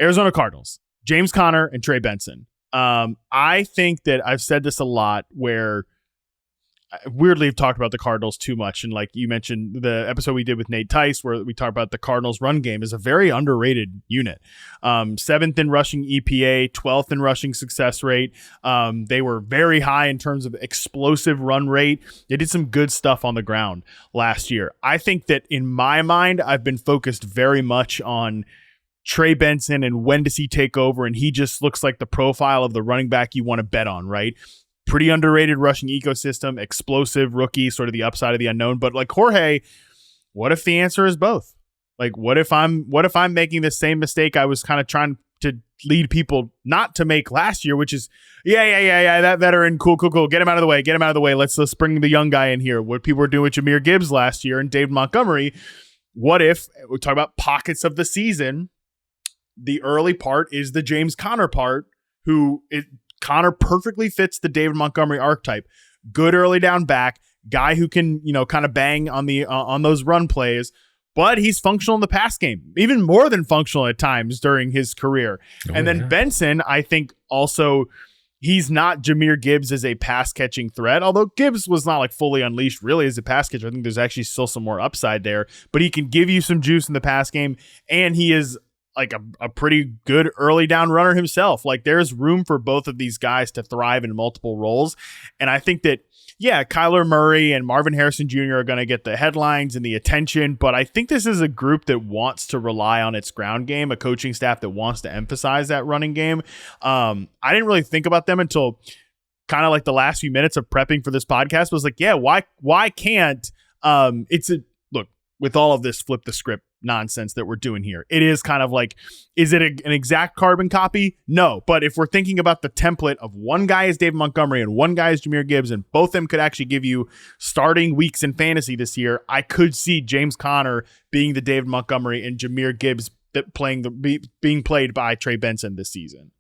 Arizona Cardinals, James Conner and Trey Benson. I think that I've said this a lot where weirdly have talked about the Cardinals too much. And like you mentioned, the episode we did with Nate Tice, where we talked about the Cardinals run game is a very underrated unit. 7th in rushing EPA, 12th in rushing success rate. They were very high in terms of explosive run rate. They did some good stuff on the ground last year. I think that in my mind, I've been focused very much on Trey Benson and when does he take over, and he just looks like the profile of the running back you want to bet on, right? Pretty underrated rushing ecosystem, explosive rookie, sort of the upside of the unknown. But like Jorge, what if the answer is both? Like, what if I'm making the same mistake I was kind of trying to lead people not to make last year, which is, yeah, that veteran, cool. Get him out of the way. Let's bring the young guy in here. What people were doing with Jahmyr Gibbs last year and David Montgomery. What if we talk about pockets of the season? The early part is the James Conner part, Conner perfectly fits the David Montgomery archetype. Good early down back, guy who can, kind of bang on the on those run plays, but he's functional in the pass game, even more than functional at times during his career. Benson, I think also he's not Jahmyr Gibbs as a pass catching threat, although Gibbs was not like fully unleashed really as a pass catcher. I think there's actually still some more upside there, but he can give you some juice in the pass game, and he is like a pretty good early down runner himself. Like there's room for both of these guys to thrive in multiple roles. And I think that, Kyler Murray and Marvin Harrison Jr. are going to get the headlines and the attention, but I think this is a group that wants to rely on its ground game, a coaching staff that wants to emphasize that running game. I didn't really think about them until kind of like the last few minutes of prepping for this podcast. Was like, why can't look, with all of this flip the script nonsense that we're doing here, it is kind of like, is it an exact carbon copy? No. But if we're thinking about the template of one guy is David Montgomery and one guy is Jahmyr Gibbs, and both of them could actually give you starting weeks in fantasy this year, I could see James Conner being the David Montgomery and Jahmyr Gibbs being played by Trey Benson this season.